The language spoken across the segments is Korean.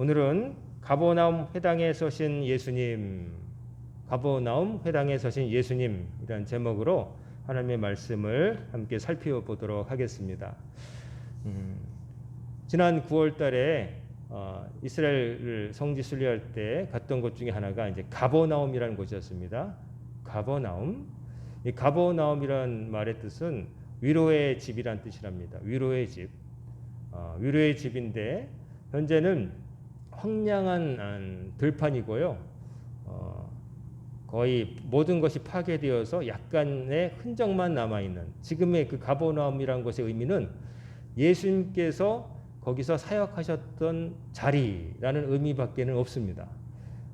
오늘은 가버나움 회당에 서신 예수님, 가버나움 회당에 서신 예수님이라는 제목으로 하나님의 말씀을 함께 살펴보도록 하겠습니다. 지난 9월 달에 이스라엘 성지 순례할 때 갔던 곳 중에 하나가 이제 가버나움이라는 곳이었습니다. 가버나움. 이 가버나움이라는 말의 뜻은 위로의 집이란 뜻이랍니다. 위로의 집. 위로의 집인데 현재는 황량한 들판이고요. 거의 모든 것이 파괴되어서 약간의 흔적만 남아있는 지금의 그 가버나움이라는 것의 의미는 예수님께서 거기서 사역하셨던 자리라는 의미밖에는 없습니다.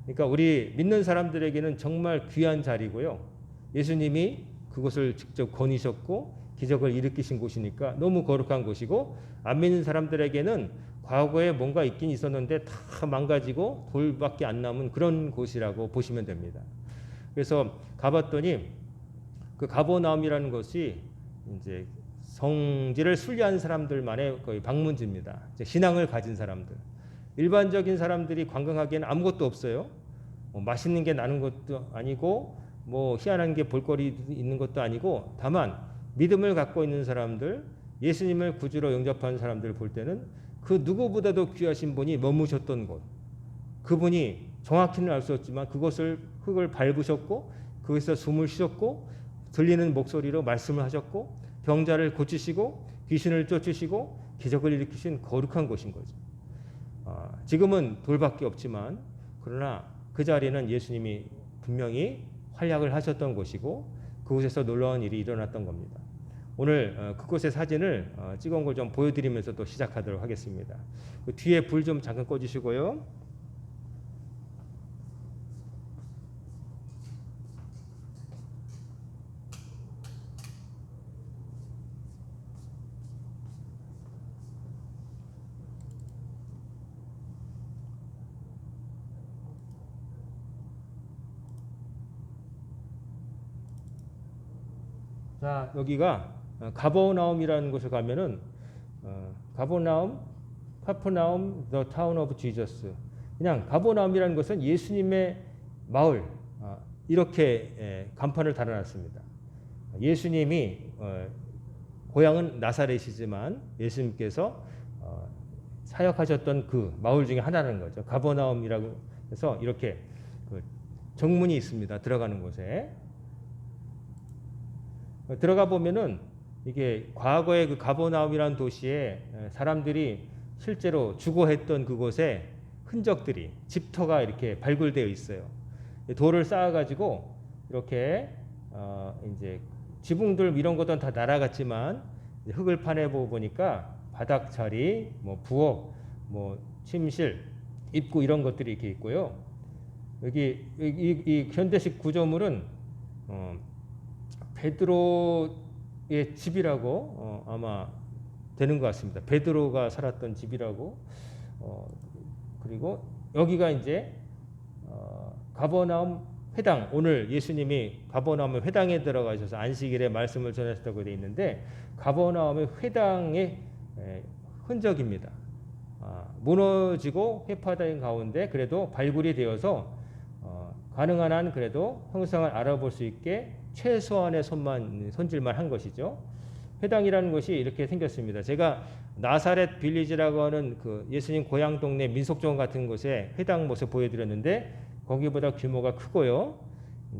그러니까 우리 믿는 사람들에게는 정말 귀한 자리고요. 예수님이 그곳을 직접 거니셨고 기적을 일으키신 곳이니까 너무 거룩한 곳이고, 안 믿는 사람들에게는 과거에 뭔가 있긴 있었는데 다 망가지고 돌밖에 안 남은 그런 곳이라고 보시면 됩니다. 그래서 가봤더니 그 가버나움이라는 것이 이제 성지를 순례한 사람들만의 거의 방문지입니다. 신앙을 가진 사람들. 일반적인 사람들이 관광하기에는 아무것도 없어요. 맛있는 게 나는 것도 아니고 뭐 희한한 게 볼거리 있는 것도 아니고, 다만 믿음을 갖고 있는 사람들, 예수님을 구주로 영접하는 사람들을 볼 때는 그 누구보다도 귀하신 분이 머무셨던 곳, 그분이 정확히는 알 수 없지만 그것을 흙을 밟으셨고 그것에서 숨을 쉬셨고 들리는 목소리로 말씀을 하셨고 병자를 고치시고 귀신을 쫓으시고 기적을 일으키신 거룩한 곳인 거죠. 지금은 돌밖에 없지만 그러나 그 자리는 예수님이 분명히 활약을 하셨던 곳이고 그곳에서 놀라운 일이 일어났던 겁니다. 오늘 그곳의 사진을 찍은 걸 좀 보여드리면서 또 시작하도록 하겠습니다. 그 뒤에 불 좀 잠깐 꺼주시고요. 자, 여기가 가버나움이라는 곳에 가면은 가버나움, 카퍼나움, the town of Jesus. 그냥 가버나움이라는 것은 예수님의 마을, 이렇게 간판을 달아놨습니다. 예수님이 고향은 나사렛이지만 예수님께서 사역하셨던 그 마을 중에 하나라는 거죠. 가버나움이라고 해서 이렇게 그 정문이 있습니다. 들어가는 곳에. 들어가 보면은 이게 과거에 그 가버나움이라는 도시에 사람들이 실제로 주거했던 그곳에 흔적들이, 집터가 이렇게 발굴되어 있어요. 돌을 쌓아가지고 이렇게 이제 지붕들 이런 것들은 다 날아갔지만 흙을 파내 보니까 바닥 자리, 뭐 부엌, 뭐 침실, 입구 이런 것들이 이렇게 있고요. 여기 이 현대식 구조물은 베드로의 집이라고 아마 되는 것 같습니다. 베드로가 살았던 집이라고. 그리고 여기가 이제 가버나움 회당, 오늘 예수님이 가버나움 회당에 들어가셔서 안식일에 말씀을 전하셨다고 되어 있는데 가버나움의 회당의 흔적입니다. 무너지고 회파된 가운데 그래도 발굴이 되어서 가능한 한 그래도 형상을 알아볼 수 있게 최소한의 손질만 한 것이죠. 회당이라는 것이 이렇게 생겼습니다. 제가 나사렛 빌리지라고 하는 그 예수님 고향 동네 민속촌 같은 곳에 회당 모습 보여드렸는데 거기보다 규모가 크고요.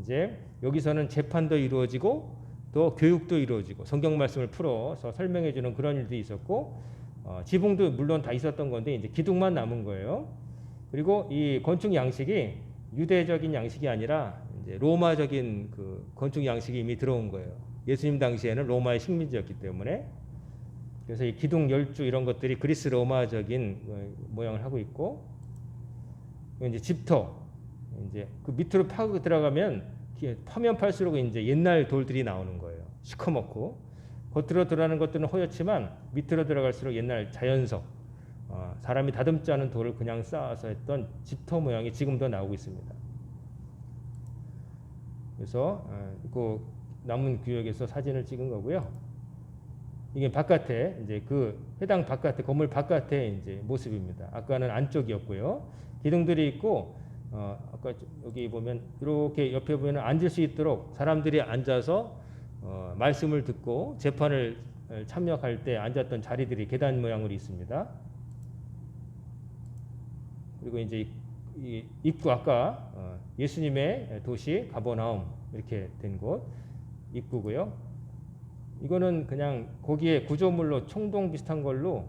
이제 여기서는 재판도 이루어지고 또 교육도 이루어지고 성경 말씀을 풀어서 설명해 주는 그런 일도 있었고 지붕도 물론 다 있었던 건데 이제 기둥만 남은 거예요. 그리고 이 건축 양식이 유대적인 양식이 아니라 이제 로마적인 그 건축 양식이 이미 들어온 거예요. 예수님 당시에는 로마의 식민지였기 때문에. 그래서 이 기둥 열주 이런 것들이 그리스 로마적인 모양을 하고 있고, 이제 집터, 이제 그 밑으로 파고 들어가면 파면 팔수록 이제 옛날 돌들이 나오는 거예요. 시커멓고 겉으로 들어가는 것들은 허옇지만 밑으로 들어갈수록 옛날 자연석, 사람이 다듬지 않은 돌을 그냥 쌓아서 했던 집터 모양이 지금도 나오고 있습니다. 그래서 그 남은 구역에서 사진을 찍은 거고요. 이게 바깥에 이제 그 회당 바깥에 건물 바깥에 이제 모습입니다. 아까는 안쪽이었고요. 기둥들이 있고 아까 여기 보면 이렇게 옆에 보면 앉을 수 있도록 사람들이 앉아서 말씀을 듣고 재판을 참여할 때 앉았던 자리들이 계단 모양으로 있습니다. 그리고 이제 이 입구 아까 예수님의 도시 가버나움 이렇게 된 곳 입구고요. 이거는 그냥 거기에 구조물로 청동 비슷한 걸로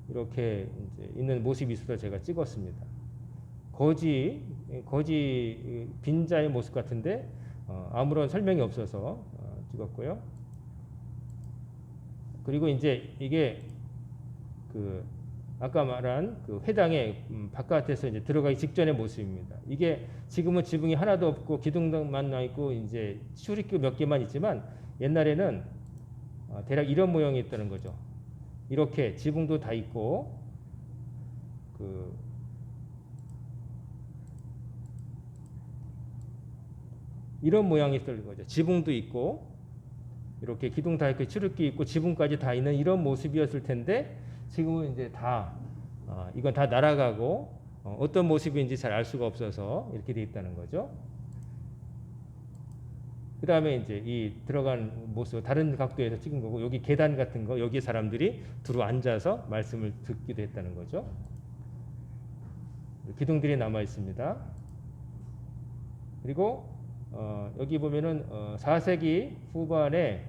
이렇게 이제 있는 모습이 있어서 제가 찍었습니다. 거지 빈자의 모습 같은데 아무런 설명이 없어서 찍었고요. 그리고 이제 이게 그 아까 말한 그 회당의 바깥에서 이제 들어가기 직전의 모습입니다. 이게 지금은 지붕이 하나도 없고 기둥만 나 있고 이제 출입구 몇 개만 있지만 옛날에는 대략 이런 모양이 있다는 거죠. 이렇게 지붕도 다 있고 이런 모양이 있다는 거죠. 지붕도 있고 이렇게 기둥 다 있고 출입기 있고 지붕까지 다 있는 이런 모습이었을 텐데 지금은 이제 다 이건 다 날아가고 어떤 모습인지 잘 알 수가 없어서 이렇게 돼 있다는 거죠. 그 다음에 이제 이 들어간 모습 다른 각도에서 찍은 거고 여기 계단 같은 거 여기 사람들이 두루 앉아서 말씀을 듣기도 했다는 거죠. 기둥들이 남아 있습니다. 그리고 여기 보면은 4세기 후반에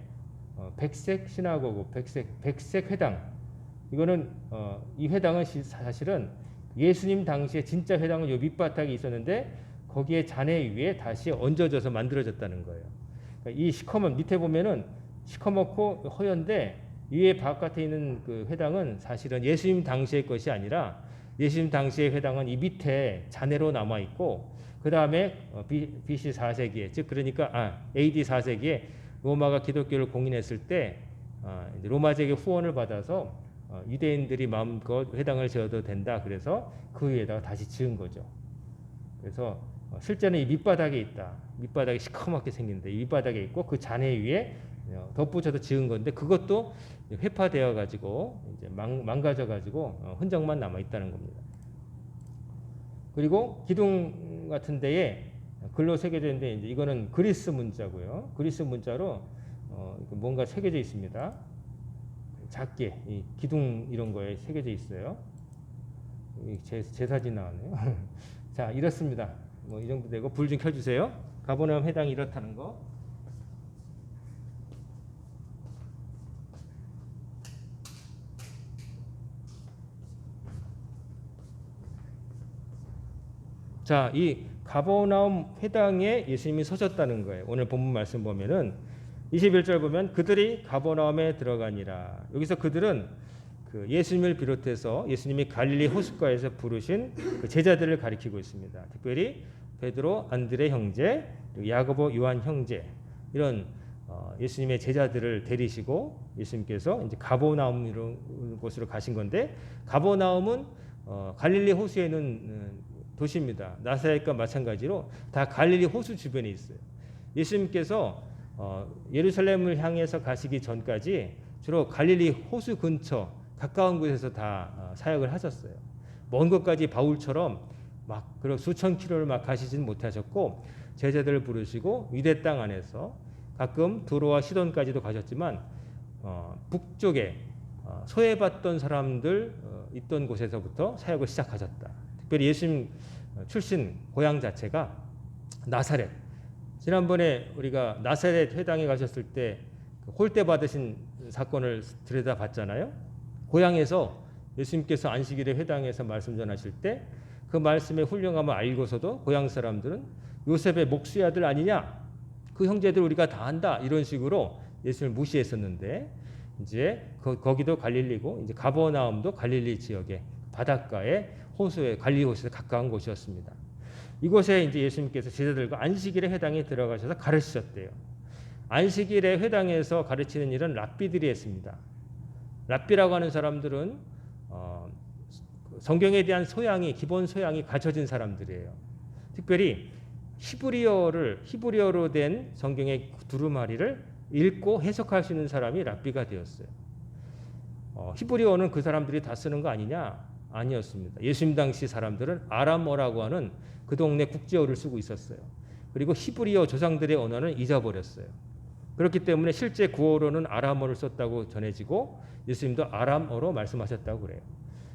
백색 시나고그, 백색 회당. 이거는 이 회당은 사실은 예수님 당시에 진짜 회당은 요 밑바닥에 있었는데 거기에 잔해 위에 다시 얹어져서 만들어졌다는 거예요. 그러니까 이 시커먼 밑에 보면은 시커멓고 허연데 위에 바깥에 있는 그 회당은 사실은 예수님 당시의 것이 아니라 예수님 당시의 회당은 이 밑에 잔해로 남아 있고 그 다음에 BC 4세기에 즉 그러니까 AD 4세기에 로마가 기독교를 공인했을 때 로마제국의 후원을 받아서 유대인들이 마음껏 회당을 지어도 된다. 그래서 그 위에다가 다시 지은 거죠. 그래서 실제는 이 밑바닥에 있다. 밑바닥이 시커멓게 생긴데 이 밑바닥에 있고 그 잔해 위에 덧붙여서 지은 건데 그것도 회파되어 가지고 이제 망가져 가지고 흔적만 남아 있다는 겁니다. 그리고 기둥 같은 데에 글로 새겨져 있는데 이제 이거는 그리스 문자고요. 그리스 문자로 뭔가 새겨져 있습니다. 작게 이 기둥 이런 거에 새겨져 있어요. 제 사진 나왔네요. 자, 이렇습니다. 뭐 이 정도 되고 불 좀 켜주세요. 가버나움 회당이 이렇다는 거. 자, 이 가버나움 회당에 예수님이 서셨다는 거예요. 오늘 본문 말씀 보면은 21절 보면 그들이 가버나움에 들어가니라. 여기서 그들은 그 예수님을 비롯해서 예수님이 갈릴리 호숫가에서 부르신 그 제자들을 가리키고 있습니다. 특별히 베드로, 안드레 형제, 그리고 야고보, 요한 형제 이런 예수님의 제자들을 데리시고 예수님께서 이제 가버나움 이런 곳으로 가신 건데 가버나움은 갈릴리 호수에 있는 도시입니다. 나사렛과 마찬가지로 다 갈릴리 호수 주변에 있어요. 예수님께서 예루살렘을 향해서 가시기 전까지 주로 갈릴리 호수 근처 가까운 곳에서 다 사역을 하셨어요. 먼 곳까지 바울처럼 막 그런 수천 킬로를 막 가시진 못하셨고 제자들을 부르시고 유대 땅 안에서 가끔 두로와 시돈까지도 가셨지만 북쪽에 소외받던 사람들 있던 곳에서부터 사역을 시작하셨다. 특별히 예수님 출신 고향 자체가 나사렛. 지난번에 우리가 나사렛 회당에 가셨을 때 홀대 받으신 사건을 들여다봤잖아요. 고향에서 예수님께서 안식일에 회당에서 말씀 전하실 때 그 말씀의 훌륭함을 알고서도 고향 사람들은 요셉의 목수의 아들 아니냐? 그 형제들 우리가 다 한다. 이런 식으로 예수님을 무시했었는데 이제 거기도 갈릴리고 이제 가버나움도 갈릴리 지역의 바닷가에 호수에 갈릴리 호수에 가까운 곳이었습니다. 이곳에 이제 예수님께서 제자들과 안식일에 회당에 들어가셔서 가르치셨대요. 안식일에 회당에서 가르치는 일은 랍비들이 했습니다. 랍비라고 하는 사람들은 성경에 대한 소양이 기본 소양이 갖춰진 사람들이에요. 특별히 히브리어로 된 성경의 두루마리를 읽고 해석할 수 있는 사람이 랍비가 되었어요. 히브리어는 그 사람들이 다 쓰는 거 아니냐? 아니었습니다. 예수님 당시 사람들은 아람어라고 하는 그 동네 국제어를 쓰고 있었어요. 그리고 히브리어 조상들의 언어는 잊어버렸어요. 그렇기 때문에 실제 구어로는 아람어를 썼다고 전해지고 예수님도 아람어로 말씀하셨다고 그래요.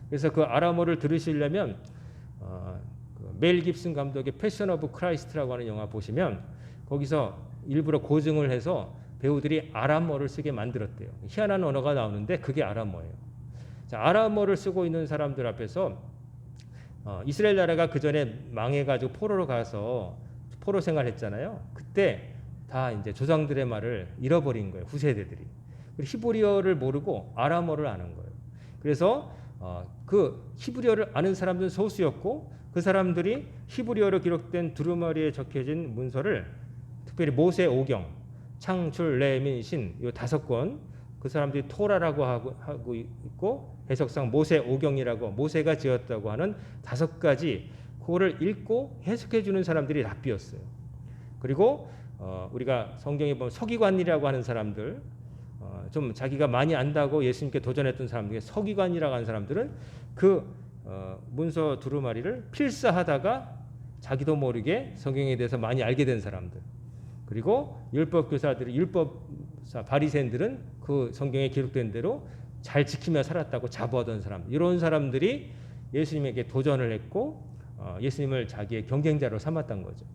그래서 그 아람어를 들으시려면 멜 깁슨 감독의 패션 오브 크라이스트라고 하는 영화 보시면 거기서 일부러 고증을 해서 배우들이 아람어를 쓰게 만들었대요. 희한한 언어가 나오는데 그게 아람어예요. 자, 아람어를 쓰고 있는 사람들 앞에서 이스라엘 나라가 그 전에 망해가지고 포로로 가서 포로 생활했잖아요. 그때 다 이제 조상들의 말을 잃어버린 거예요. 후세대들이. 그리고 히브리어를 모르고 아람어를 아는 거예요. 그래서 그 히브리어를 아는 사람들은 소수였고 그 사람들이 히브리어로 기록된 두루마리에 적혀진 문서를 특별히 모세 오경, 창출, 레민, 신 이 5권 그 사람들이 토라라고 하고 있고 해석상 모세 오경이라고 모세가 지었다고 하는 5가지 그거를 읽고 해석해 주는 사람들이 랍비였어요. 그리고 우리가 성경에 보면 서기관이라고 하는 사람들 좀 자기가 많이 안다고 예수님께 도전했던 사람 중에 서기관이라고 하는 사람들은 그 문서 두루마리를 필사하다가 자기도 모르게 성경에 대해서 많이 알게 된 사람들. 그리고 율법 교사들이 율법사 바리새인들은 그 성경에 기록된 대로 잘 지키며 살았다고 자부하던 사람. 이런 사람들이 예수님에게 도전을 했고 예수님을 자기의 경쟁자로 삼았던 거죠.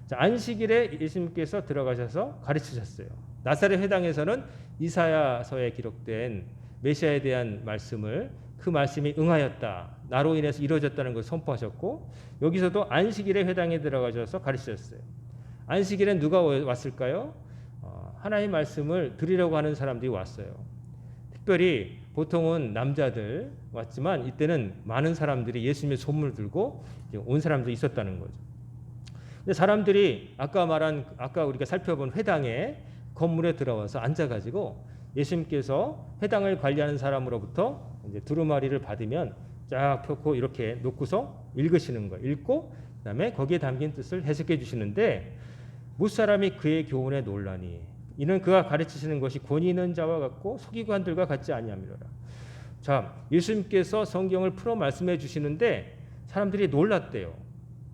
자, 안식일에 예수님께서 들어가셔서 가르치셨어요. 나사렛 회당에서는 이사야서에 기록된 메시아에 대한 말씀을 그 말씀이 응하였다. 나로 인해서 이루어졌다는 것을 선포하셨고 여기서도 안식일에 회당에 들어가셔서 가르치셨어요. 안식일엔 누가 왔을까요? 하나님의 말씀을 드리려고 하는 사람들이 왔어요. 특별히 보통은 남자들 왔지만 이때는 많은 사람들이 예수님의 소문을 들고 온 사람도 있었다는 거죠. 근데 사람들이 아까 우리가 살펴본 회당에 건물에 들어와서 앉아가지고 예수님께서 회당을 관리하는 사람으로부터 이제 두루마리를 받으면 쫙 펴고 이렇게 놓고서 읽으시는 거예요. 읽고 그다음에 거기에 담긴 뜻을 해석해 주시는데 무사람이 그의 교훈에 놀라니 이는 그가 가르치시는 것이 권위 있는 자와 같고 서기관들과 같지 아니함이로라. 자, 예수님께서 성경을 풀어 말씀해 주시는데 사람들이 놀랐대요.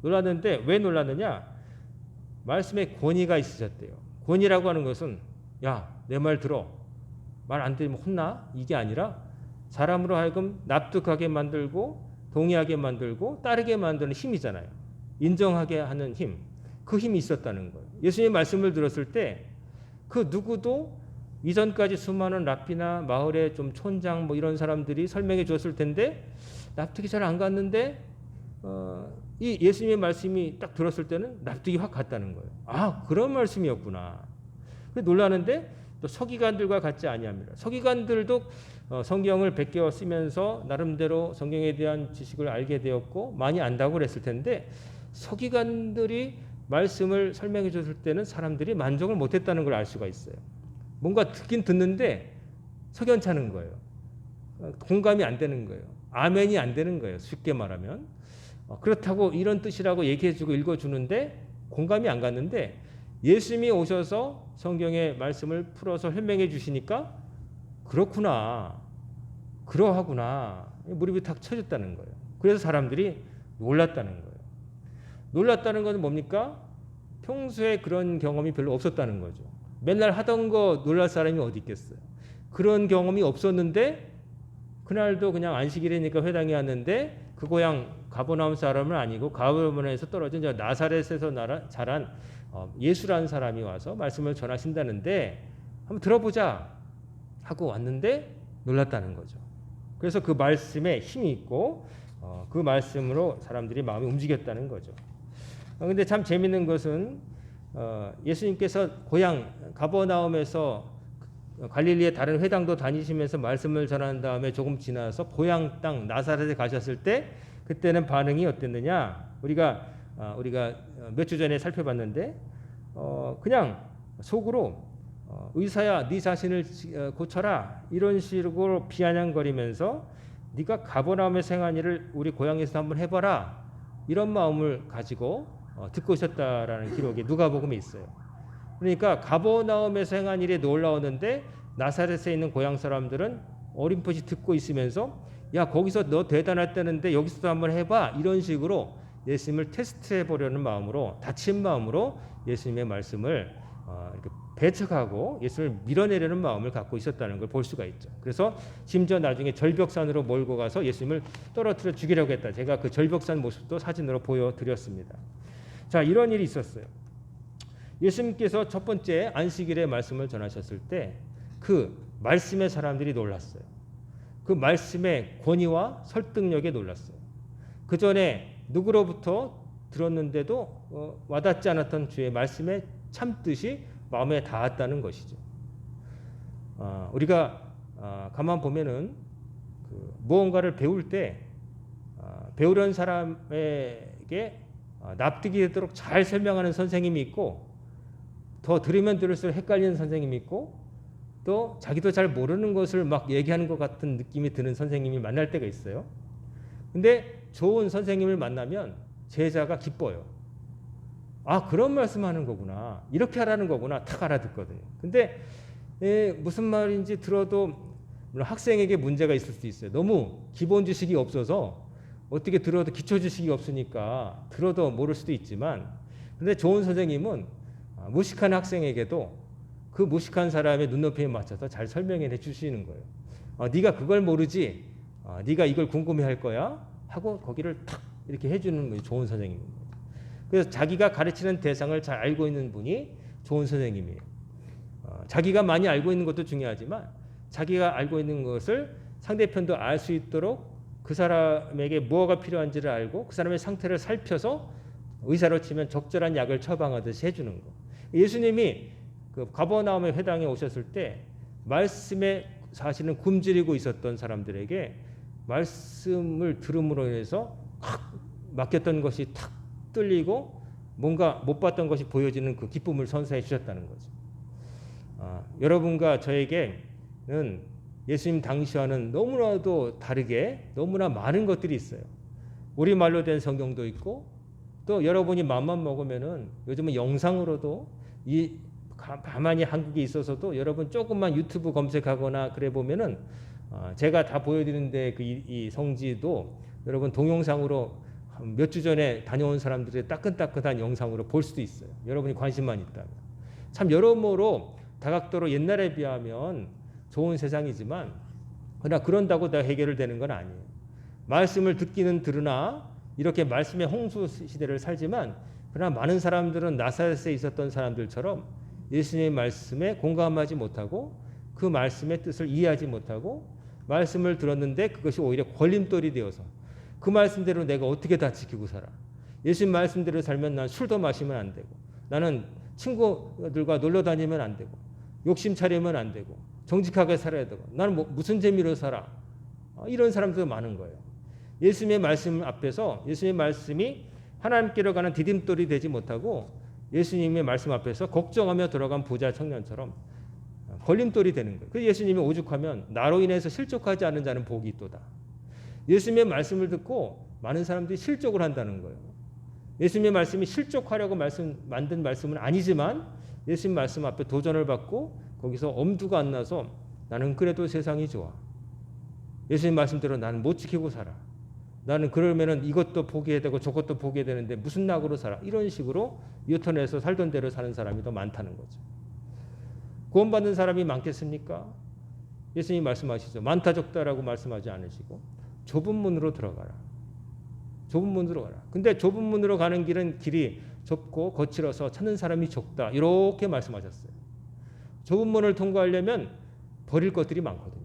놀랐는데 왜 놀랐느냐? 말씀에 권위가 있으셨대요. 권위라고 하는 것은 야, 내 말 들어. 말 안 들으면 혼나? 이게 아니라 사람으로 하여금 납득하게 만들고 동의하게 만들고 따르게 만드는 힘이잖아요. 인정하게 하는 힘. 그 힘이 있었다는 거예요. 예수님의 말씀을 들었을 때 그 누구도 이전까지 수많은 랍비나 마을의 좀 촌장 뭐 이런 사람들이 설명해 줬을 텐데 납득이 잘 안 갔는데 이 예수님의 말씀이 딱 들었을 때는 납득이 확 갔다는 거예요. 아, 그런 말씀이었구나. 놀라는데 또 서기관들과 같지 아니함이라. 서기관들도 성경을 베껴 쓰면서 나름대로 성경에 대한 지식을 알게 되었고 많이 안다고 그랬을 텐데 서기관들이 말씀을 설명해 줬을 때는 사람들이 만족을 못했다는 걸 알 수가 있어요. 뭔가 듣긴 듣는데 석연찮은 거예요. 공감이 안 되는 거예요. 아멘이 안 되는 거예요. 쉽게 말하면. 그렇다고 이런 뜻이라고 얘기해주고 읽어주는데 공감이 안 갔는데 예수님이 오셔서 성경의 말씀을 풀어서 설명해 주시니까 그렇구나, 그러하구나 무릎이 탁 쳐졌다는 거예요. 그래서 사람들이 놀랐다는 거예요. 놀랐다는 건 뭡니까? 평소에 그런 경험이 별로 없었다는 거죠. 맨날 하던 거 놀랄 사람이 어디 있겠어요. 그런 경험이 없었는데 그날도 그냥 안식일이니까 회당에 왔는데 그 고향 가버나움 사람은 아니고 가버나움에서 떨어진 나사렛에서 자란 예수라는 사람이 와서 말씀을 전하신다는데 한번 들어보자 하고 왔는데 놀랐다는 거죠. 그래서 그 말씀에 힘이 있고 그 말씀으로 사람들이 마음이 움직였다는 거죠. 근데 참 재밌는 것은 예수님께서 고향 가버나움에서 갈릴리의 다른 회당도 다니시면서 말씀을 전한 다음에 조금 지나서 고향 땅 나사렛에 가셨을 때 그때는 반응이 어땠느냐? 우리가 몇 주 전에 살펴봤는데 그냥 속으로 의사야 네 자신을 고쳐라 이런 식으로 비아냥거리면서 네가 가버나움에 생한 일을 우리 고향에서 한번 해봐라 이런 마음을 가지고 듣고 있었다라는 기록이 누가복음에 있어요. 그러니까 가버나움에서 행한 일에 놀라웠는데 나사렛에 있는 고향 사람들은 어림풋이 듣고 있으면서 야 거기서 너 대단했다는데 여기서도 한번 해봐 이런 식으로 예수님을 테스트해 보려는 마음으로 다친 마음으로 예수님의 말씀을 이렇게 배척하고 예수님을 밀어내려는 마음을 갖고 있었다는 걸 볼 수가 있죠. 그래서 심지어 나중에 절벽산으로 몰고 가서 예수님을 떨어뜨려 죽이려고 했다. 제가 그 절벽산 모습도 사진으로 보여드렸습니다. 자, 이런 일이 있었어요. 예수님께서 첫 번째 안식일에 말씀을 전하셨을 때 그 말씀에 사람들이 놀랐어요. 그 말씀의 권위와 설득력에 놀랐어요. 그 전에 누구로부터 들었는데도 와닿지 않았던 주의 말씀에 참 뜻이 마음에 닿았다는 것이죠. 우리가 가만 보면은 그 무언가를 배울 때 배우려는 사람에게 납득이 되도록 잘 설명하는 선생님이 있고 더 들으면 들을수록 헷갈리는 선생님이 있고 또 자기도 잘 모르는 것을 막 얘기하는 것 같은 느낌이 드는 선생님이 만날 때가 있어요. 근데 좋은 선생님을 만나면 제자가 기뻐요. 아, 그런 말씀하는 거구나. 이렇게 하라는 거구나. 탁 알아듣거든요. 근데 무슨 말인지 들어도 물론 학생에게 문제가 있을 수도 있어요. 너무 기본 지식이 없어서 어떻게 들어도 기초 지식이 없으니까 들어도 모를 수도 있지만 근데 좋은 선생님은 무식한 학생에게도 그 무식한 사람의 눈높이에 맞춰서 잘 설명해 주시는 거예요. 네가 그걸 모르지? 네가 이걸 궁금해할 거야? 하고 거기를 탁 이렇게 해주는 분이 좋은 선생님입니다. 그래서 자기가 가르치는 대상을 잘 알고 있는 분이 좋은 선생님이에요. 자기가 많이 알고 있는 것도 중요하지만 자기가 알고 있는 것을 상대편도 알 수 있도록 그 사람에게 무엇가 필요한지를 알고 그 사람의 상태를 살펴서 의사로 치면 적절한 약을 처방하듯이 해주는 거. 예수님이 그 가버나움의 회당에 오셨을 때 말씀에 사실은 굶주리고 있었던 사람들에게 말씀을 들음으로 인해서 확 막혔던 것이 탁 뚫리고 뭔가 못 봤던 것이 보여지는 그 기쁨을 선사해 주셨다는 거죠. 여러분과 저에게는 예수님 당시와는 너무나도 다르게 너무나 많은 것들이 있어요. 우리말로 된 성경도 있고 또 여러분이 마음만 먹으면은 요즘은 영상으로도 가만히 한국에 있어서도 여러분 조금만 유튜브 검색하거나 그래 보면은 제가 다 보여드리는데 이 성지도 여러분 동영상으로 몇 주 전에 다녀온 사람들의 따끈따끈한 영상으로 볼 수도 있어요. 여러분이 관심만 있다면. 참 여러모로 다각도로 옛날에 비하면 좋은 세상이지만 그러나 그런다고 다 해결되는 건 아니에요. 말씀을 듣기는 들으나 이렇게 말씀의 홍수 시대를 살지만 그러나 많은 사람들은 나사렛에 있었던 사람들처럼 예수님의 말씀에 공감하지 못하고 그 말씀의 뜻을 이해하지 못하고 말씀을 들었는데 그것이 오히려 걸림돌이 되어서 그 말씀대로 내가 어떻게 다 지키고 살아. 예수님 말씀대로 살면 난 술도 마시면 안 되고 나는 친구들과 놀러 다니면 안 되고 욕심 차리면 안 되고 정직하게 살아야 되고 나는 무슨 재미로 살아. 이런 사람들도 많은 거예요. 예수님의 말씀 앞에서 예수님의 말씀이 하나님께로 가는 디딤돌이 되지 못하고 예수님의 말씀 앞에서 걱정하며 들어간 부자 청년처럼 걸림돌이 되는 거예요. 그래서 예수님이 오죽하면 나로 인해서 실족하지 않은 자는 복이 있도다. 예수님의 말씀을 듣고 많은 사람들이 실족을 한다는 거예요. 예수님의 말씀이 실족하려고 만든 말씀은 아니지만 예수님 말씀 앞에 도전을 받고 거기서 엄두가 안 나서 나는 그래도 세상이 좋아. 예수님 말씀대로 나는 못 지키고 살아. 나는 그러면은 이것도 포기해야 되고 저것도 포기해야 되는데 무슨 낙으로 살아. 이런 식으로 유턴해서 살던 대로 사는 사람이 더 많다는 거죠. 구원받는 사람이 많겠습니까? 예수님이 말씀하시죠. 많다 적다라고 말씀하지 않으시고 좁은 문으로 들어가라. 좁은 문으로 가라. 근데 좁은 문으로 가는 길은 길이 좁고 거칠어서 찾는 사람이 적다. 이렇게 말씀하셨어요. 좁은 문을 통과하려면 버릴 것들이 많거든요.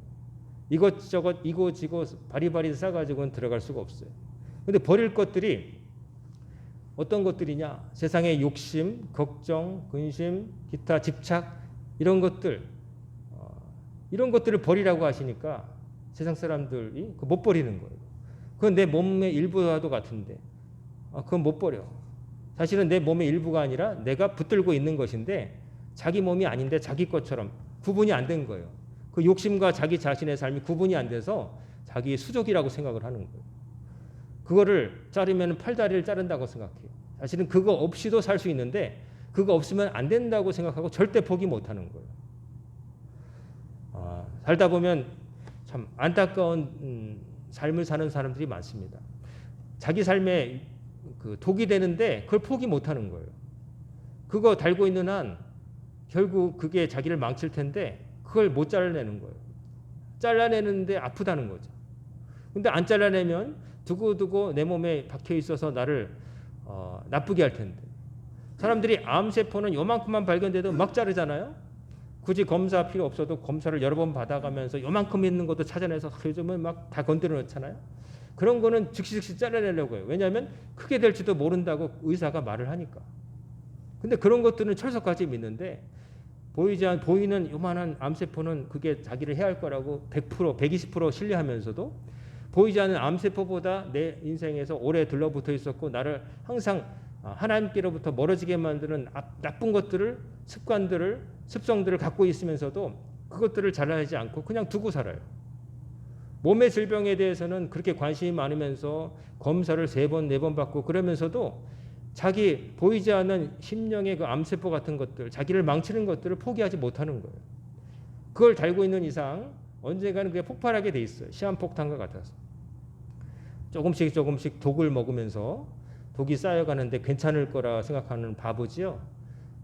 이것저것 이고지고 바리바리 싸가지고는 들어갈 수가 없어요. 근데 버릴 것들이 어떤 것들이냐? 세상의 욕심, 걱정, 근심, 기타 집착 이런 것들을 버리라고 하시니까 세상 사람들이 못 버리는 거예요. 그건 내 몸의 일부와도 같은데 그건 못 버려. 사실은 내 몸의 일부가 아니라 내가 붙들고 있는 것인데 자기 몸이 아닌데 자기 것처럼 구분이 안 된 거예요. 그 욕심과 자기 자신의 삶이 구분이 안 돼서 자기의 수족이라고 생각을 하는 거예요. 그거를 자르면 팔다리를 자른다고 생각해요. 사실은 그거 없이도 살 수 있는데 그거 없으면 안 된다고 생각하고 절대 포기 못 하는 거예요. 살다 보면 참 안타까운 삶을 사는 사람들이 많습니다. 자기 삶에 그 독이 되는데 그걸 포기 못하는 거예요. 그거 달고 있는 한 결국 그게 자기를 망칠 텐데 그걸 못 잘라내는 거예요. 잘라내는데 아프다는 거죠. 근데 안 잘라내면 두고두고 내 몸에 박혀 있어서 나를 나쁘게 할 텐데. 사람들이 암세포는 요만큼만 발견돼도 막 자르잖아요. 굳이 검사 필요 없어도 검사를 여러 번 받아가면서 요만큼 있는 것도 찾아내서 요즘은 막 다 건드려 놓잖아요. 그런 거는 즉시 잘라내려고 해요. 왜냐하면 크게 될지도 모른다고 의사가 말을 하니까. 근데 그런 것들은 철석까지 믿는데 보이는 요만한 암세포는 그게 자기를 해할 거라고 100%, 120% 신뢰하면서도 보이지 않는 암세포보다 내 인생에서 오래 들러붙어 있었고 나를 항상 하나님께로부터 멀어지게 만드는 나쁜 것들을, 습관들을, 습성들을 갖고 있으면서도 그것들을 잘라내지 않고 그냥 두고 살아요. 몸의 질병에 대해서는 그렇게 관심이 많으면서 검사를 3번, 4번 받고 그러면서도 자기 보이지 않는 심령의 그 암세포 같은 것들, 자기를 망치는 것들을 포기하지 못하는 거예요. 그걸 달고 있는 이상 언젠가는 그게 폭발하게 돼 있어요. 시한폭탄과 같아서. 조금씩 독을 먹으면서 독이 쌓여가는데 괜찮을 거라 생각하는 바보지요.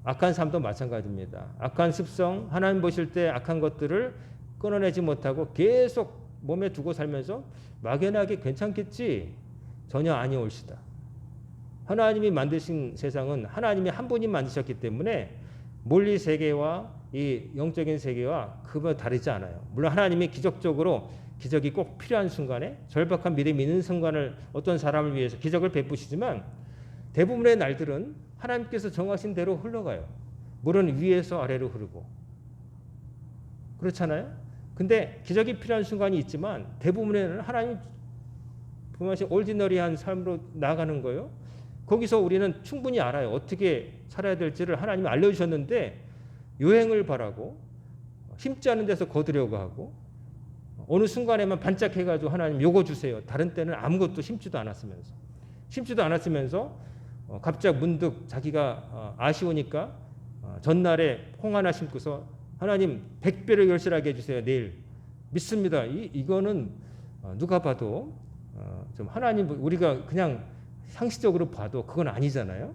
악한 삶도 마찬가지입니다. 악한 습성, 하나님 보실 때 악한 것들을 끊어내지 못하고 계속 몸에 두고 살면서 막연하게 괜찮겠지? 전혀 아니올시다. 하나님이 만드신 세상은 하나님이 한 분이 만드셨기 때문에 물리 세계와 이 영적인 세계와 그거 다르지 않아요. 물론 하나님이 기적적으로 기적이 꼭 필요한 순간에 절박한 믿음이 있는 순간을 어떤 사람을 위해서 기적을 베푸시지만 대부분의 날들은 하나님께서 정하신 대로 흘러가요. 물은 위에서 아래로 흐르고 그렇잖아요. 근데 기적이 필요한 순간이 있지만 대부분에는 하나님 분명히 올디너리한 삶으로 나아가는 거예요. 거기서 우리는 충분히 알아요. 어떻게 살아야 될지를 하나님이 알려주셨는데 요행을 바라고 힘지 않은 데서 거두려고 하고 어느 순간에만 반짝해가지고 하나님 요거 주세요. 다른 때는 아무것도 심지도 않았으면서 갑자기 문득 자기가 아쉬우니까 전날에 콩 하나 심고서 하나님 100배를 결실하게 해주세요. 내일 믿습니다. 이거는 누가 봐도 좀 하나님 우리가 그냥 상식적으로 봐도 그건 아니잖아요.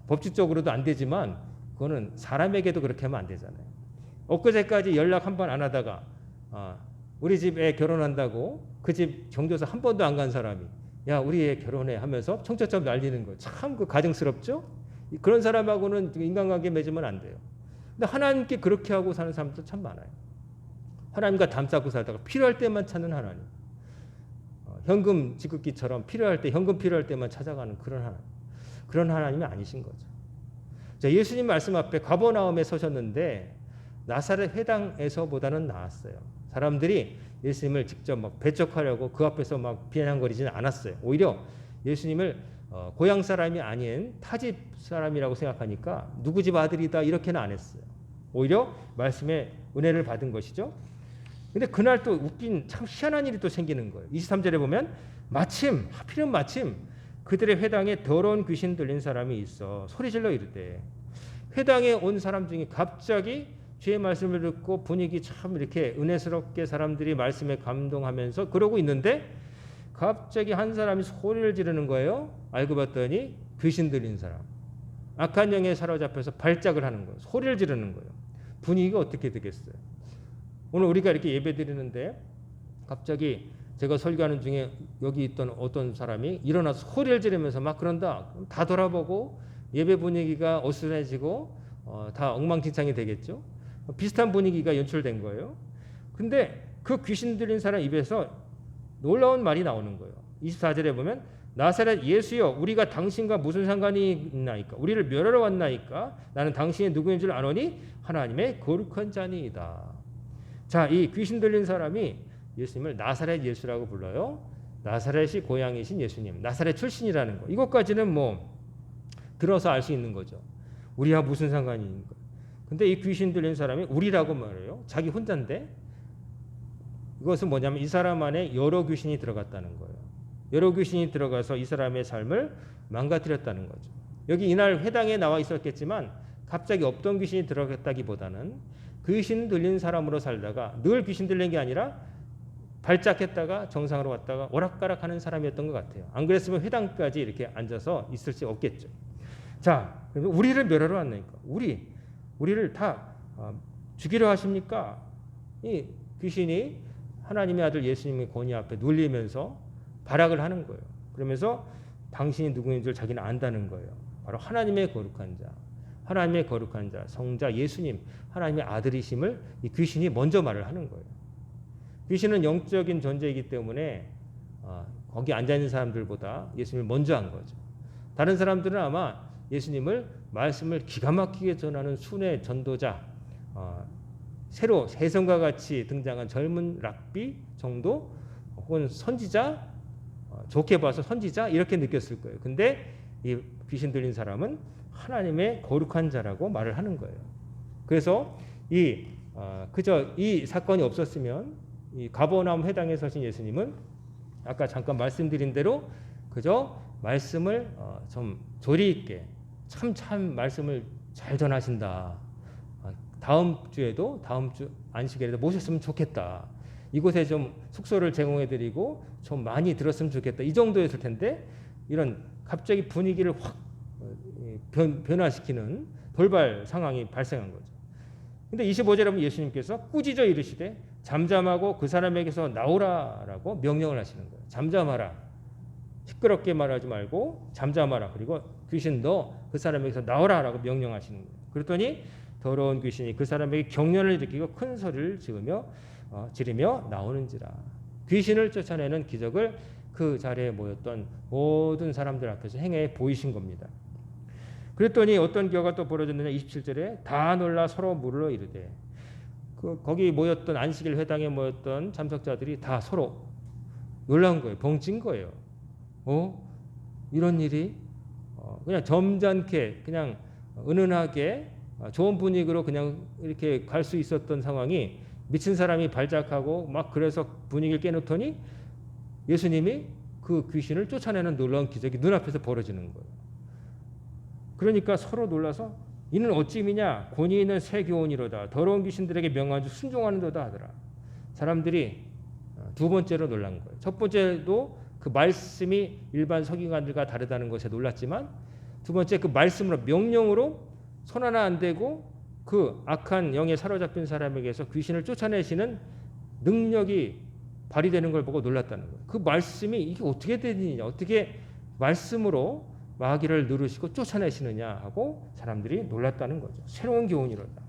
법칙적으로도 안 되지만 그거는 사람에게도 그렇게 하면 안 되잖아요. 엊그제까지 연락 한 번 안 하다가 우리 집 애 결혼한다고 그 집 경조사 한 번도 안 간 사람이 야 우리 애 결혼해 하면서 청첩장 날리는 거 참 그 가증스럽죠? 그런 사람하고는 인간관계 맺으면 안 돼요. 근데 하나님께 그렇게 하고 사는 사람도 참 많아요. 하나님과 담쌓고 살다가 필요할 때만 찾는 하나님. 현금 지급기처럼 필요할 때 현금 필요할 때만 찾아가는 그런 하나님이 아니신 거죠. 자, 예수님 말씀 앞에 가버나움에 서셨는데 나사렛 회당에서보다는 나았어요. 사람들이 예수님을 직접 막 배척하려고 그 앞에서 막 비난거리지는 않았어요. 오히려 예수님을 고향 사람이 아닌 타집 사람이라고 생각하니까 누구 집 아들이다 이렇게는 안 했어요. 오히려 말씀에 은혜를 받은 것이죠. 근데 그날 또 웃긴 참 희한한 일이 또 생기는 거예요. 23절에 보면 하필이면 마침 그들의 회당에 더러운 귀신 들린 사람이 있어 소리질러 이르되 회당에 온 사람 중에 갑자기 주의 말씀을 듣고 분위기 참 이렇게 은혜스럽게 사람들이 말씀에 감동하면서 그러고 있는데 갑자기 한 사람이 소리를 지르는 거예요. 알고 봤더니 귀신 들린 사람. 악한 영에 사로잡혀서 발작을 하는 거예요. 소리를 지르는 거예요. 분위기가 어떻게 되겠어요? 오늘 우리가 이렇게 예배 드리는데 갑자기 제가 설교하는 중에 여기 있던 어떤 사람이 일어나서 소리를 지르면서 막 그런다. 다 돌아보고 예배 분위기가 어수선해지고 다 엉망진창이 되겠죠. 비슷한 분위기가 연출된 거예요. 근데 그 귀신 들린 사람 입에서 놀라운 말이 나오는 거예요. 24절에 보면 나사렛 예수여 우리가 당신과 무슨 상관이 있나이까 우리를 멸하러 왔나이까 나는 당신이 누구인 줄 아노니 하나님의 거룩한 자니이다. 자, 이 귀신 들린 사람이 예수님을 나사렛 예수라고 불러요. 나사렛이 고향이신 예수님, 나사렛 출신이라는 거. 이것까지는 뭐 들어서 알 수 있는 거죠. 우리와 무슨 상관이 있는 거. 근데 이 귀신 들린 사람이 우리라고 말해요. 자기 혼자인데 이것은 뭐냐면 이 사람 안에 여러 귀신이 들어갔다는 거예요. 여러 귀신이 들어가서 이 사람의 삶을 망가뜨렸다는 거죠. 여기 이날 회당에 나와 있었겠지만 갑자기 없던 귀신이 들어갔다기보다는 귀신 들린 사람으로 살다가 늘 귀신 들린 게 아니라 발작했다가 정상으로 왔다가 오락가락하는 사람이었던 것 같아요. 안 그랬으면 회당까지 이렇게 앉아서 있을 수 없겠죠. 자, 우리를 멸하러 왔으니까 우리를 다 죽이려 하십니까? 이 귀신이 하나님의 아들 예수님의 권위 앞에 눌리면서 발악을 하는 거예요. 그러면서 당신이 누구인 줄 자기는 안다는 거예요. 바로 하나님의 거룩한 자, 하나님의 거룩한 자, 성자 예수님, 하나님의 아들이심을 이 귀신이 먼저 말을 하는 거예요. 귀신은 영적인 존재이기 때문에 거기 앉아있는 사람들보다 예수님을 먼저 한 거죠. 다른 사람들은 아마 예수님을 말씀을 기가 막히게 전하는 순회 전도자, 새로 세성과 같이 등장한 젊은 랍비 정도 혹은 선지자, 좋게 봐서 선지자 이렇게 느꼈을 거예요. 근데 이 귀신 들린 사람은 하나님의 거룩한 자라고 말을 하는 거예요. 그래서 그저 이 사건이 없었으면 이 가버나움 회당에 서신 예수님은 아까 잠깐 말씀드린 대로 그저 말씀을 좀 조리 있게 참 말씀을 잘 전하신다. 다음 주에도 다음 주 안식일에도 모셨으면 좋겠다. 이곳에 좀 숙소를 제공해드리고 좀 많이 들었으면 좋겠다. 이 정도였을 텐데 이런 갑자기 분위기를 확 변화시키는 돌발 상황이 발생한 거죠. 근데 25절에 보면 예수님께서 꾸짖어 이르시되 잠잠하고 그 사람에게서 나오라라고 명령을 하시는 거예요. 잠잠하라. 시끄럽게 말하지 말고 잠잠하라. 그리고 귀신 너 그 사람에게서 나오라라고 명령하시는 거예요. 그랬더니 더러운 귀신이 그 사람에게 경련을 일으키고 큰 소리를 지르며 나오는지라. 귀신을 쫓아내는 기적을 그 자리에 모였던 모든 사람들 앞에서 행해 보이신 겁니다. 그랬더니 어떤 기어가 또 벌어졌느냐. 27절에 다 놀라 서로 물으러 이르되 거기 모였던 안식일 회당에 모였던 참석자들이 다 서로 놀란 거예요. 벙찐 거예요. 이런 일이 그냥 점잖게 그냥 은은하게 좋은 분위기로 그냥 이렇게 갈 수 있었던 상황이 미친 사람이 발작하고 막 그래서 분위기를 깨놓더니 예수님이 그 귀신을 쫓아내는 놀라운 기적이 눈앞에서 벌어지는 거예요. 그러니까 서로 놀라서 이는 어찌미냐 권위 있는 새 교훈이로다 더러운 귀신들에게 명한 줄 순종하는도다 하더라. 사람들이 두 번째로 놀란 거예요. 첫 번째도 그 말씀이 일반 서기관들과 다르다는 것에 놀랐지만 두 번째 그 말씀으로 명령으로 손 하나 안 대고 그 악한 영에 사로잡힌 사람에게서 귀신을 쫓아내시는 능력이 발휘되는 걸 보고 놀랐다는 거예요. 그 말씀이 이게 어떻게 되느냐, 어떻게 말씀으로 마귀를 누르시고 쫓아내시느냐 하고 사람들이 놀랐다는 거죠. 새로운 교훈이로다.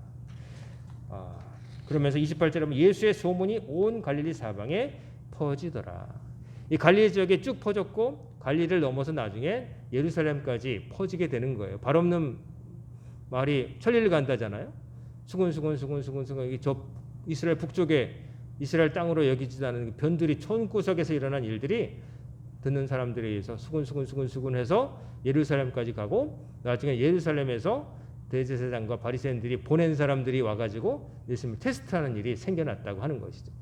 그러면서 28절에 보면 예수의 소문이 온 갈릴리 사방에 퍼지더라. 이 갈릴리 지역에 쭉 퍼졌고 갈릴리를 넘어서 나중에 예루살렘까지 퍼지게 되는 거예요. 발 없는 말이 천리를 간다잖아요. 수군수군 저 이스라엘 북쪽에 이스라엘 땅으로 여기지도 않은 변들이 촌구석에서 일어난 일들이 듣는 사람들에 의해서 수군 해서 예루살렘까지 가고 나중에 예루살렘에서 대제사장과 바리새인들이 보낸 사람들이 와가지고 예수님을 테스트하는 일이 생겨났다고 하는 것이죠.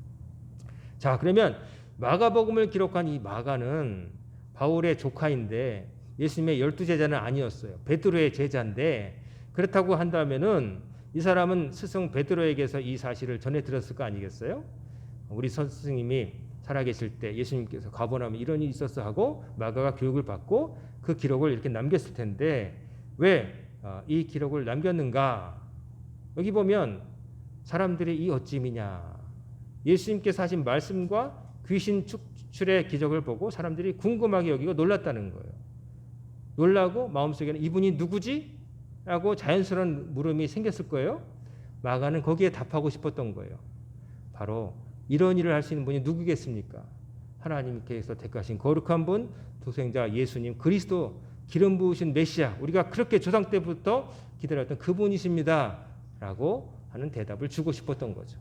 자, 그러면 마가복음을 기록한 이 마가는 바울의 조카인데 예수님의 12제자는 아니었어요. 베드로의 제자인데 그렇다고 한다면은 이 사람은 스승 베드로에게서 이 사실을 전해 들었을 거 아니겠어요? 우리 스승님이 살아계실 때 예수님께서 가버나움에 이런 일이 있었어 하고 마가가 교육을 받고 그 기록을 이렇게 남겼을 텐데 왜 이 기록을 남겼는가? 여기 보면 사람들이 이 어찌미냐 예수님께서 하신 말씀과 귀신 축출의 기적을 보고 사람들이 궁금하게 여기고 놀랐다는 거예요. 놀라고 마음속에는 이분이 누구지? 라고 자연스러운 물음이 생겼을 거예요. 마가는 거기에 답하고 싶었던 거예요. 바로 이런 일을 할 수 있는 분이 누구겠습니까? 하나님께서 택하신 거룩한 분, 독생자 예수님 그리스도 기름 부으신 메시아 우리가 그렇게 조상 때부터 기다렸던 그분이십니다 라고 하는 대답을 주고 싶었던 거죠.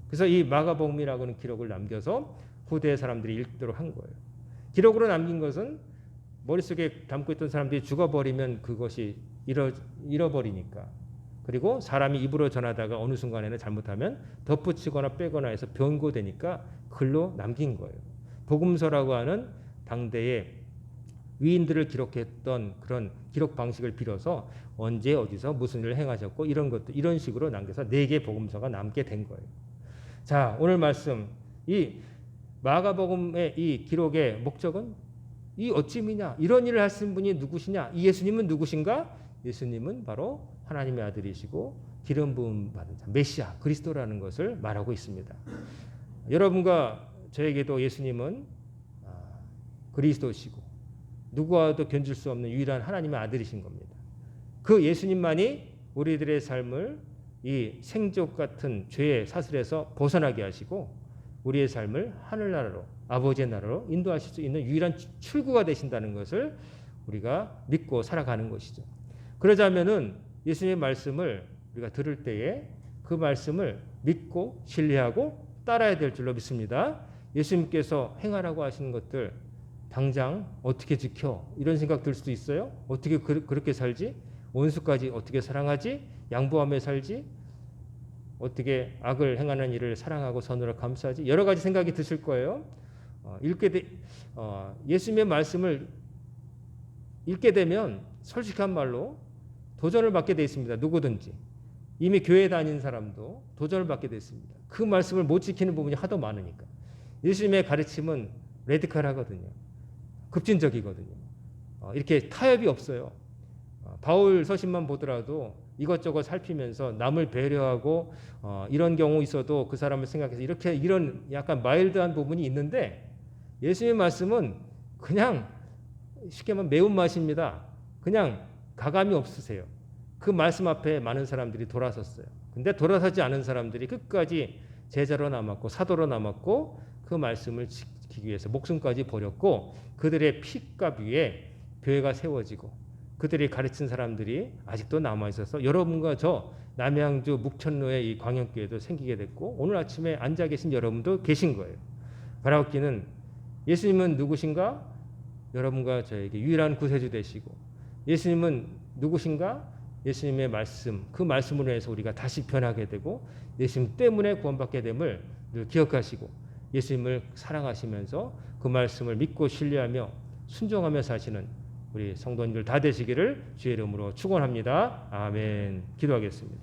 그래서 이 마가복음이라고 하는 기록을 남겨서 후대 사람들이 읽도록 한 거예요. 기록으로 남긴 것은 머릿속에 담고 있던 사람들이 죽어버리면 그것이 잃어버리니까. 그리고 사람이 입으로 전하다가 어느 순간에는 잘못하면 덧붙이거나 빼거나 해서 변고되니까 글로 남긴 거예요. 복음서라고 하는 당대의 위인들을 기록했던 그런 기록 방식을 빌어서 언제 어디서 무슨 일을 행하셨고 이런 것도 이런 식으로 남겨서 4개 복음서가 남게 된 거예요. 자, 오늘 말씀 이 마가복음의 이 기록의 목적은 이 어찌미냐, 이런 일을 하신 분이 누구시냐, 이 예수님은 누구신가? 예수님은 바로 하나님의 아들이시고 기름 부음 받은 자, 메시아, 그리스도라는 것을 말하고 있습니다. 여러분과 저에게도 예수님은 그리스도시고 누구와도 견줄 수 없는 유일한 하나님의 아들이신 겁니다. 그 예수님만이 우리들의 삶을 이 생족 같은 죄의 사슬에서 벗어나게 하시고 우리의 삶을 하늘나라로, 아버지의 나라로 인도하실 수 있는 유일한 출구가 되신다는 것을 우리가 믿고 살아가는 것이죠. 그러자면은 예수님의 말씀을 우리가 들을 때에 그 말씀을 믿고 신뢰하고 따라야 될 줄로 믿습니다. 예수님께서 행하라고 하시는 것들 당장 어떻게 지켜? 이런 생각 들 수도 있어요. 어떻게 그렇게 살지? 원수까지 어떻게 사랑하지? 양보하며 살지? 어떻게 악을 행하는 일을 사랑하고 선으로 감싸지? 여러 가지 생각이 드실 거예요. 예수님의 말씀을 읽게 되면 솔직한 말로 도전을 받게 되어 있습니다. 누구든지. 이미 교회 다닌 사람도 도전을 받게 되어 있습니다. 그 말씀을 못 지키는 부분이 하도 많으니까. 예수님의 가르침은 레디컬하거든요. 급진적이거든요. 이렇게 타협이 없어요. 바울 서신만 보더라도 이것저것 살피면서 남을 배려하고 이런 경우 있어도 그 사람을 생각해서 이런 약간 마일드한 부분이 있는데 예수님의 말씀은 그냥 쉽게 말하면 매운맛입니다. 그냥 가감이 없으세요. 그 말씀 앞에 많은 사람들이 돌아섰어요. 근데 돌아서지 않은 사람들이 끝까지 제자로 남았고 사도로 남았고 그 말씀을 지키기 위해서 목숨까지 버렸고 그들의 피값 위에 교회가 세워지고 그들이 가르친 사람들이 아직도 남아있어서 여러분과 저 남양주 묵천로의 이 광역교회도 생기게 됐고 오늘 아침에 앉아 계신 여러분도 계신 거예요. 바라옵기는 예수님은 누구신가? 여러분과 저에게 유일한 구세주 되시고 예수님은 누구신가? 예수님의 말씀, 그 말씀으로 해서 우리가 다시 변하게 되고 예수님 때문에 구원받게 됨을 늘 기억하시고 예수님을 사랑하시면서 그 말씀을 믿고 신뢰하며 순종하며 사시는 우리 성도님들 다 되시기를 주의 이름으로 축원합니다. 아멘. 기도하겠습니다.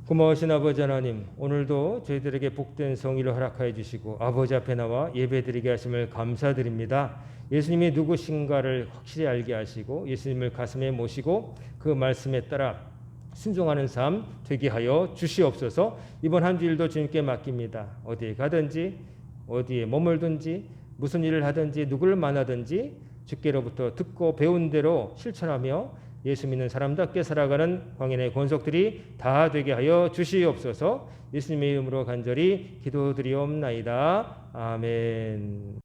고마우신 아버지 하나님, 오늘도 저희들에게 복된 성의를 허락하여 주시고 아버지 앞에 나와 예배드리게 하심을 감사드립니다. 예수님이 누구신가를 확실히 알게 하시고 예수님을 가슴에 모시고 그 말씀에 따라 순종하는 삶 되게 하여 주시옵소서. 이번 한 주일도 주님께 맡깁니다. 어디에 가든지 어디에 머물든지 무슨 일을 하든지 누구를 만나든지 주께로부터 듣고 배운 대로 실천하며 예수 믿는 사람답게 살아가는 광인의 권속들이 다 되게 하여 주시옵소서. 예수님의 이름으로 간절히 기도드리옵나이다. 아멘.